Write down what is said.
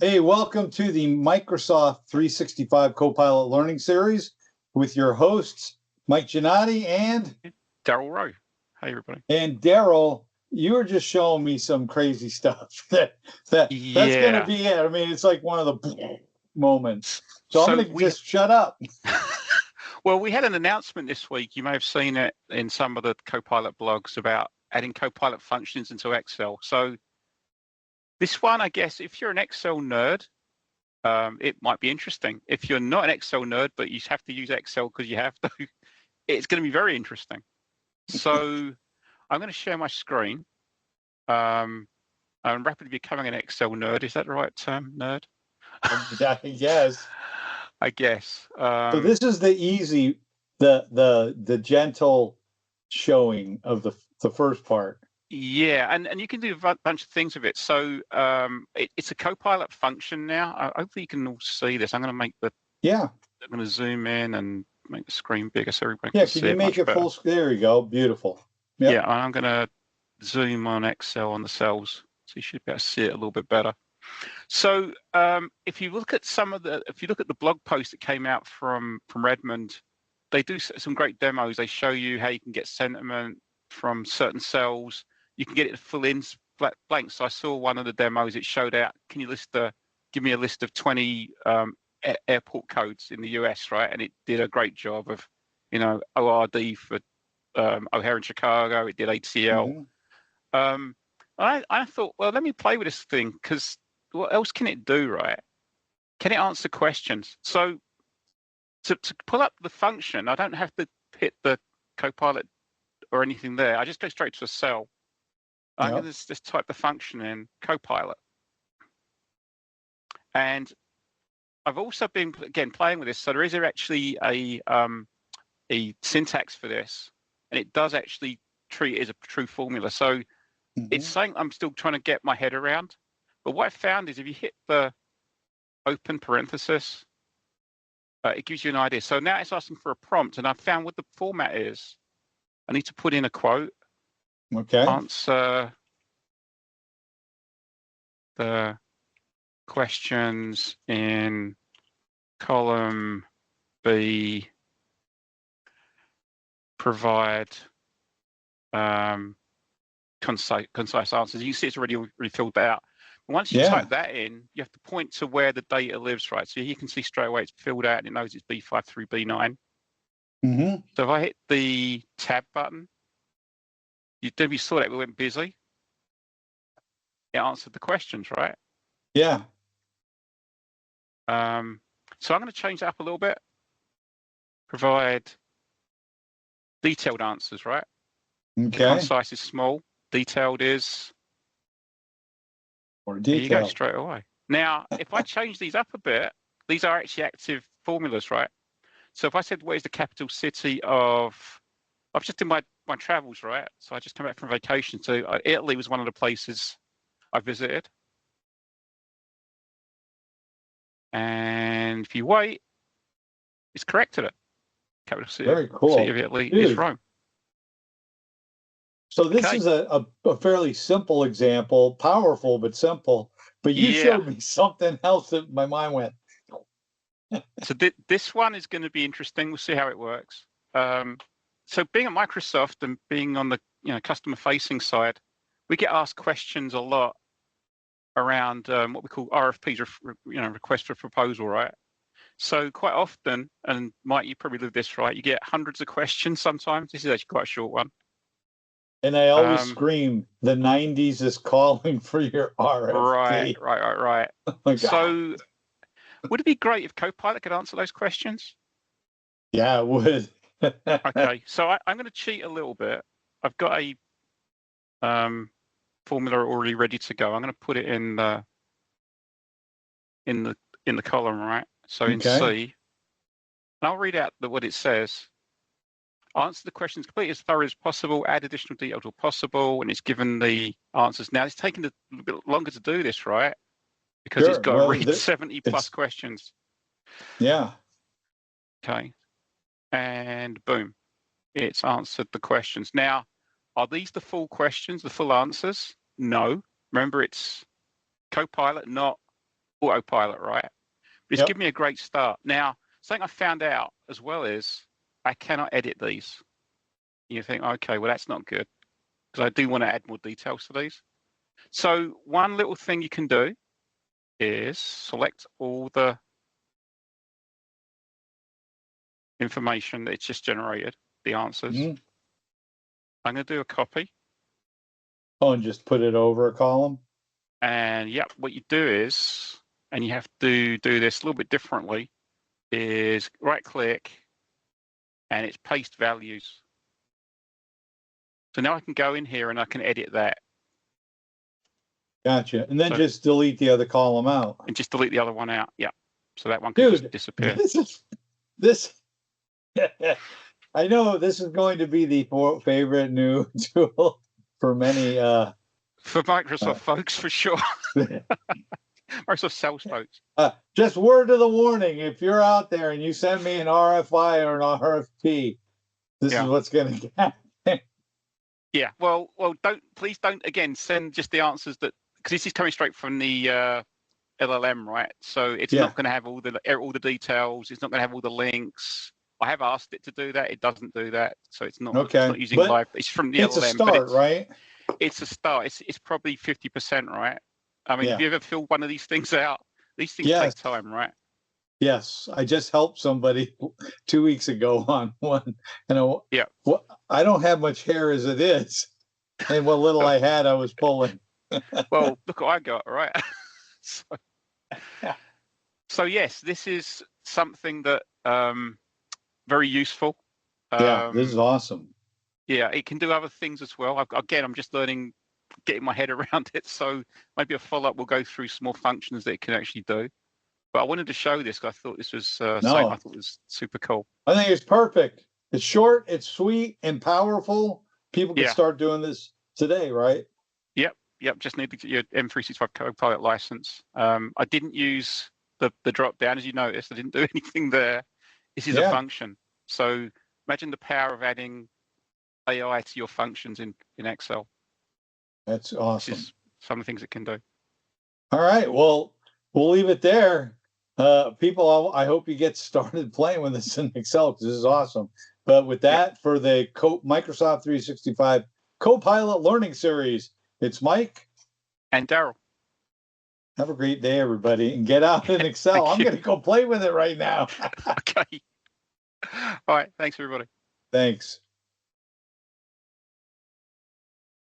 Hey, welcome to the Microsoft 365 Copilot Learning Series with your hosts, Mike Giannotti and Daryl Rowe. Hey, everybody. And Daryl. You were just showing me some crazy stuff. That's going to be it. I mean, it's like one of the moments. So I'm going to just shut up. Well, we had an announcement this week. You may have seen it in some of the Copilot blogs about adding Copilot functions into Excel. So this one, I guess, if you're an Excel nerd, it might be interesting. If you're not an Excel nerd, but you have to use Excel because you have to, it's going to be very interesting. So I'm going to share my screen. I'm rapidly becoming an Excel nerd. Is that the right term, nerd? Yes. I guess. So this is the easy, the gentle showing of the first part. Yeah, and you can do a bunch of things with it. So it's a Copilot function now. Hopefully you can all see this. I'm going to make the I'm going to zoom in and make the screen bigger so everybody can see it. Can you make it full screen? There you go. Beautiful. Yep. Yeah, and I'm going to zoom on Excel on the cells, so you should be able to see it a little bit better. So if you look at the blog post that came out from Redmond, they do some great demos. They show you how you can get sentiment from certain cells. You can get it full in blank. So I saw one of the demos. It showed out. Can you give me a list of 20 airport codes in the US, right? And it did a great job of, ORD for O'Hare in Chicago. It did ATL. I thought, well, let me play with this thing because what else can it do, right? Can it answer questions? So to pull up the function, I don't have to hit the Copilot or anything there. I just go straight to a cell. I'm going to just type the function in, Copilot. And I've also been, again, playing with this. So there is actually a syntax for this, and it does actually treat it as a true formula. So it's something I'm still trying to get my head around. But what I found is if you hit the open parenthesis, it gives you an idea. So now it's asking for a prompt, and I've found what the format is. I need to put in a quote. Okay. Answer the questions in column B. Provide concise answers. You can see it's already filled that out. Once you type that in, you have to point to where the data lives, right? So you can see straight away it's filled out and it knows it's B5 through B9. So if I hit the tab button, you saw that we went busy. It answered the questions, right? Yeah. So I'm going to change that up a little bit. Provide detailed answers, right? Okay. Concise is small. Detailed is or detailed. There you go, straight away. Now, if I change these up a bit, these are actually active formulas, right? So if I said, where's the capital city of, I've just done my travels, right? So I just come back from vacation. So Italy was one of the places I visited. And if you wait, it's corrected it. Capital city, Very cool. City of Italy is Rome. So this is a fairly simple example, powerful but simple. But you showed me something else that my mind went. So this one is going to be interesting. We'll see how it works. So being at Microsoft and being on the customer-facing side, we get asked questions a lot around what we call RFPs, request for proposal, right? So quite often, and Mike, you probably live this, right? You get hundreds of questions sometimes. This is actually quite a short one. And I always scream, the 90s is calling for your RFP. Right. Oh my God. So would it be great if Copilot could answer those questions? Yeah, it would. Okay, so I'm going to cheat a little bit. I've got a formula already ready to go. I'm going to put it in the column, right? So in C, and I'll read out what it says. Answer the questions completely as thorough as possible, add additional details where possible, and it's given the answers. Now, it's taken a little bit longer to do this, right? Because it's got to read 70 plus questions. Yeah. Okay. And boom, it's answered the questions. Now, are these the full questions, the full answers? No. Remember, it's Copilot, not autopilot, right? But it's Yep. given me a great start. Now, something I found out as well is I cannot edit these. You think, okay, well, that's not good, because I do want to add more details to these. So one little thing you can do is select all the information that it's just generated, the answers. Mm-hmm. I'm going to do a copy. Oh, and just put it over a column? And yep, what you do is, and you have to do this a little bit differently, is right click and it's paste values. So now I can go in here and I can edit that. Gotcha. And then just delete the other column out. And just delete the other one out. Yeah. So that one can just disappear. This I know this is going to be the favorite new tool for many for Microsoft folks, for sure. Microsoft sales folks. Just word of the warning: if you're out there and you send me an RFI or an RFP, this is what's going to happen. Yeah. Well, please don't again send just the answers that, because this is coming straight from the LLM, right? So it's not going to have all the details. It's not going to have all the links. I have asked it to do that. It doesn't do that. So it's not, it's not using live. It's from the LLM. It's a start, right? It's a start. It's probably 50%, right? I mean, have you ever filled one of these things out? These things take time, right? Yes, I just helped somebody 2 weeks ago on one, and I don't have much hair as it is, and what little I had, I was pulling. Well, look what I got, right? So yes, this is something that very useful. This is awesome. Yeah, it can do other things as well. Again, I'm just learning, getting my head around it. So maybe a follow-up will go through some more functions that it can actually do. But I wanted to show this because I thought this was something I thought was super cool. I think it's perfect. It's short, it's sweet, and powerful. People can start doing this today, right? Yep. Just need to get your M365 Copilot license. I didn't use the drop down, as you noticed. I didn't do anything there. This is a function. So imagine the power of adding AI to your functions in Excel. That's awesome. This is some of the things it can do. All right. Well, we'll leave it there. People, I hope you get started playing with this in Excel, because this is awesome. But with that, for the Microsoft 365 Copilot Learning Series, it's Mike. And Daryl. Have a great day, everybody. And get out in Excel. I'm going to go play with it right now. Okay. All right. Thanks, everybody. Thanks.